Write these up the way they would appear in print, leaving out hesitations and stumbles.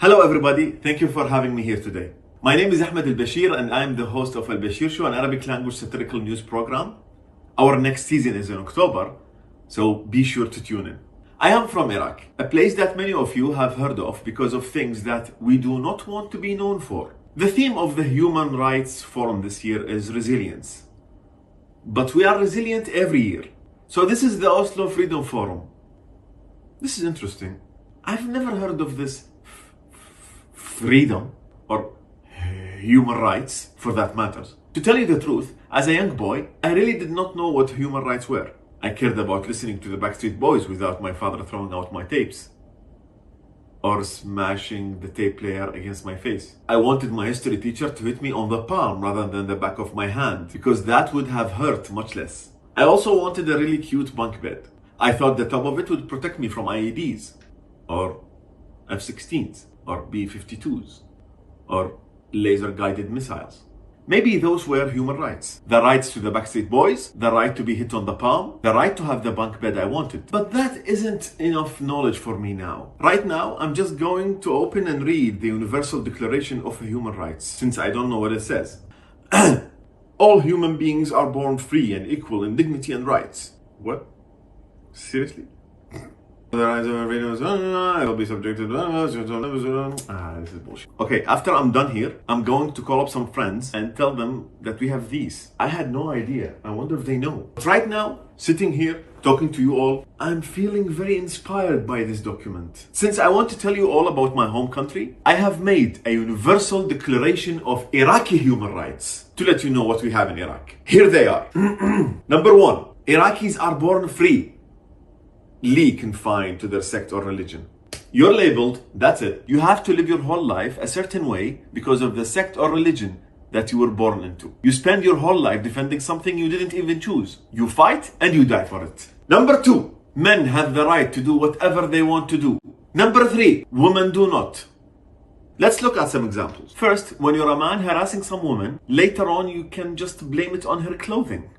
Hello everybody, thank you for having me here today. My name is Ahmed al-Bashir and I am the host of Al-Bashir Show, an Arabic language satirical news program. Our next season is in October, so be sure to tune in. I am from Iraq, a place that many of you have heard of because of things that we do not want to be known for. The theme of the Human Rights Forum this year is resilience. But we are resilient every year. So this is the Oslo Freedom Forum. This is interesting. I've never heard of this freedom or human rights for that matter. To tell you the truth, as a young boy, I really did not know what human rights were. I cared about listening to the Backstreet Boys without my father throwing out my tapes or smashing the tape player against my face. I wanted my history teacher to hit me on the palm rather than the back of my hand because that would have hurt much less. I also wanted a really cute bunk bed. I thought the top of it would protect me from IEDs or F-16s or B-52s or laser-guided missiles. Maybe those were human rights. The rights to the Backstreet Boys, the right to be hit on the palm, the right to have the bunk bed I wanted. But that isn't enough knowledge for me now. Right now, I'm just going to open and read the Universal Declaration of Human Rights, since I don't know what it says. All human beings are born free and equal in dignity and rights. What? Seriously? The rights of individuals will be subjected to this is bullshit. Okay, after I'm done here, I'm going to call up some friends and tell them that we have these. I had no idea. I wonder if they know. But right now, sitting here, talking to you all, I'm feeling very inspired by this document. Since I want to tell you all about my home country, I have made a universal declaration of Iraqi human rights to let you know what we have in Iraq. Here they are. Number 1, Iraqis are born free, confined to their sect or religion. You're labeled, that's it. You have to live your whole life a certain way because of the sect or religion that you were born into. You spend your whole life defending something you didn't even choose. You fight and you die for it. Number 2, men have the right to do whatever they want to do. Number 3, women do not. Let's look at some examples. First, when you're a man harassing some woman, later on you can just blame it on her clothing.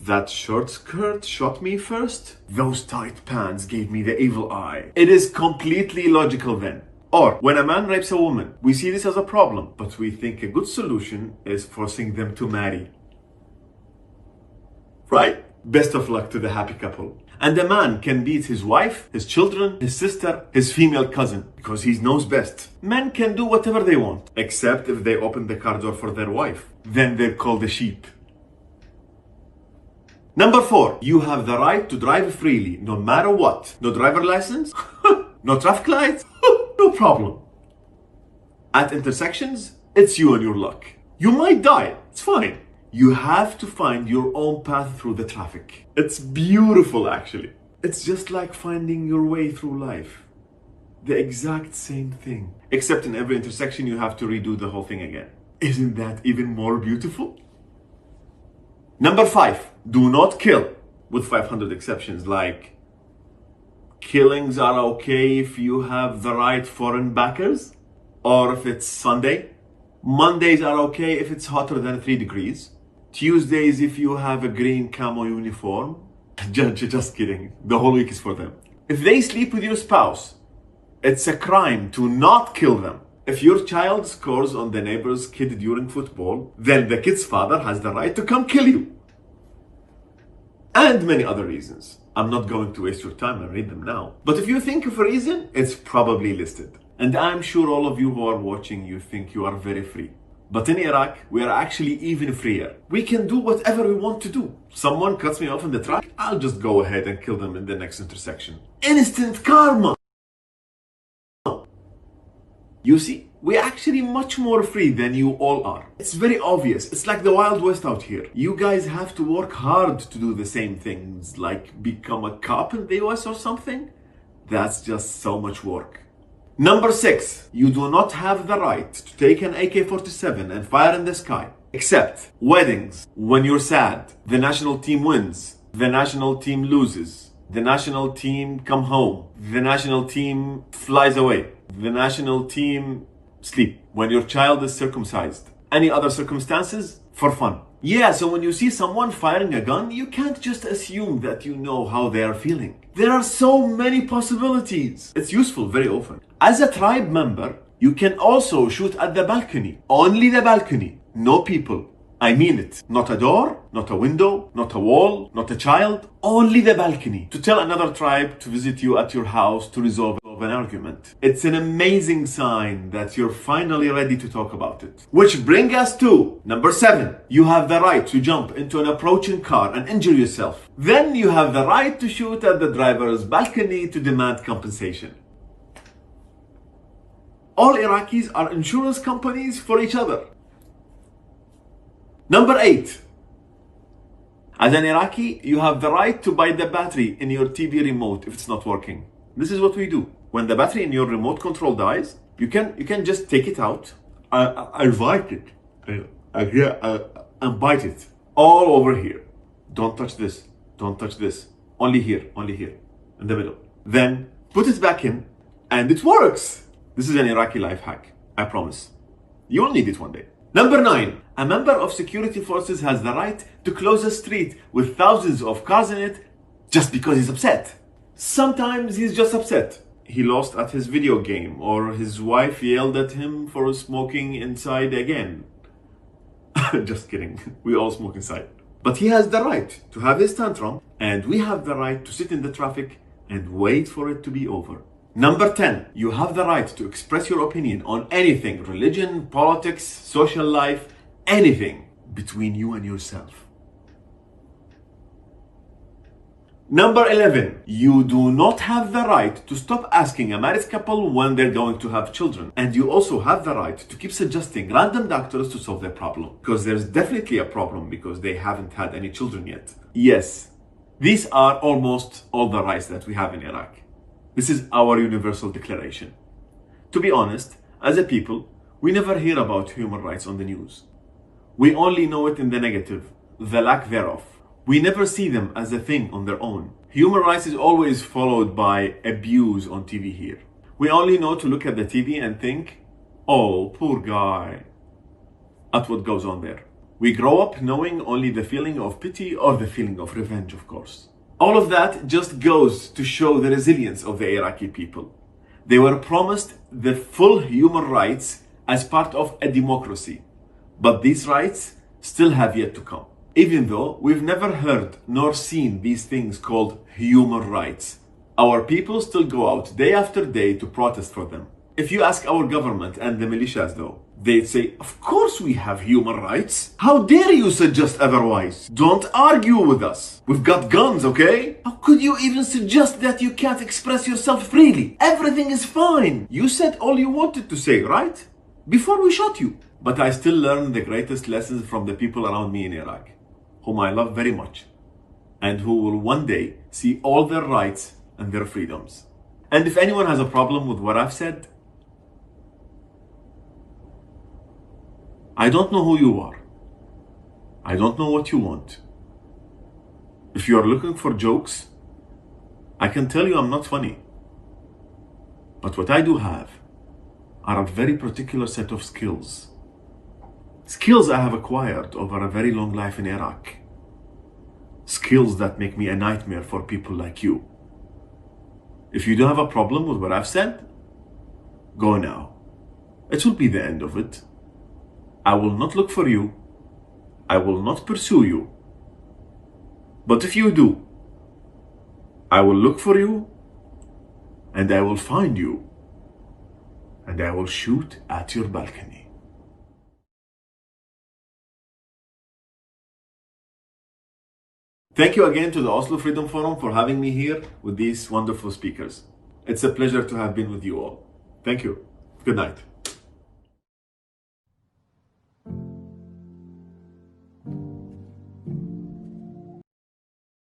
That short skirt shot me first. Those tight pants gave me the evil eye. It is completely logical then. Or, when a man rapes a woman, we see this as a problem, but we think a good solution is forcing them to marry. Right? Best of luck to the happy couple. And a man can beat his wife, his children, his sister, his female cousin, because he knows best. Men can do whatever they want, except if they open the car door for their wife. Then they're called a sheep. Number 4, you have the right to drive freely, no matter what. No driver license? No traffic lights? No problem. At intersections, it's you and your luck. You might die, it's fine. You have to find your own path through the traffic. It's beautiful actually. It's just like finding your way through life. The exact same thing. Except in every intersection you have to redo the whole thing again. Isn't that even more beautiful? Number 5, do not kill, with 500 exceptions, like killings are okay if you have the right foreign backers, or if it's Sunday. Mondays are okay if it's hotter than 3 degrees. Tuesdays if you have a green camo uniform. Just kidding, the whole week is for them. If they sleep with your spouse, it's a crime to not kill them. If your child scores on the neighbor's kid during football, then the kid's father has the right to come kill you. And many other reasons. I'm not going to waste your time and read them now. But if you think of a reason, it's probably listed. And I'm sure all of you who are watching, you think you are very free. But in Iraq, we are actually even freer. We can do whatever we want to do. Someone cuts me off in the traffic, I'll just go ahead and kill them in the next intersection. Instant karma! You see, we're actually much more free than you all are. It's very obvious. It's like the Wild West out here. You guys have to work hard to do the same things, like become a cop in the US or something. That's just so much work. Number 6, you do not have the right to take an AK-47 and fire in the sky. Except weddings, when you're sad, the national team wins, the national team loses, the national team come home, the national team flies away, the national team sleep, when your child is circumcised. Any other circumstances? For fun. Yeah, so when you see someone firing a gun, you can't just assume that you know how they are feeling. There are so many possibilities. It's useful very often. As a tribe member, You can also shoot at the balcony. Only the balcony. No people. I mean it. Not a door, not a window, not a wall, not a child. Only the balcony. To tell another tribe to visit you at your house to resolve an argument. It's an amazing sign that you're finally ready to talk about it. Which brings us to number 7. You have the right to jump into an approaching car and injure yourself. Then you have the right to shoot at the driver's balcony to demand compensation. All Iraqis are insurance companies for each other. Number 8. As an Iraqi, you have the right to buy the battery in your TV remote if it's not working. This is what we do. When the battery in your remote control dies, you can just take it out, bite it, and bite it all over here. Don't touch this. Don't touch this. Only here, in the middle. Then put it back in, and it works. This is an Iraqi life hack, I promise. You will need it one day. Number 9. A member of security forces has the right to close a street with thousands of cars in it just because he's upset. Sometimes he's just upset. He lost at his video game, or his wife yelled at him for smoking inside again. Just kidding. We all smoke inside. But he has the right to have his tantrum, and we have the right to sit in the traffic and wait for it to be over. Number 10, you have the right to express your opinion on anything, religion, politics, social life, anything between you and yourself. Number 11, you do not have the right to stop asking a married couple when they're going to have children. And you also have the right to keep suggesting random doctors to solve their problem. Because there's definitely a problem because they haven't had any children yet. Yes, these are almost all the rights that we have in Iraq. This is our universal declaration. To be honest, as a people, we never hear about human rights on the news. We only know it in the negative, the lack thereof. We never see them as a thing on their own. Human rights is always followed by abuse on TV here. We only know to look at the TV and think, oh, poor guy, at what goes on there. We grow up knowing only the feeling of pity or the feeling of revenge, of course. All of that just goes to show the resilience of the Iraqi people. They were promised the full human rights as part of a democracy, but these rights still have yet to come. Even though we've never heard nor seen these things called human rights, our people still go out day after day to protest for them. If you ask our government and the militias though, they'd say, of course we have human rights. How dare you suggest otherwise? Don't argue with us. We've got guns, okay? How could you even suggest that you can't express yourself freely? Everything is fine. You said all you wanted to say, right? Before we shot you. But I still learn the greatest lessons from the people around me in Iraq, whom I love very much, and who will one day see all their rights and their freedoms. And if anyone has a problem with what I've said, I don't know who you are. I don't know what you want. If you are looking for jokes, I can tell you I'm not funny. But what I do have are a very particular set of skills. Skills I have acquired over a very long life in Iraq. Skills that make me a nightmare for people like you. If you do have a problem with what I've said, go now. It will be the end of it. I will not look for you. I will not pursue you. But if you do, I will look for you, and I will find you, and I will shoot at your balcony. Thank you again to the Oslo Freedom Forum for having me here with these wonderful speakers. It's a pleasure to have been with you all. Thank you. Good night.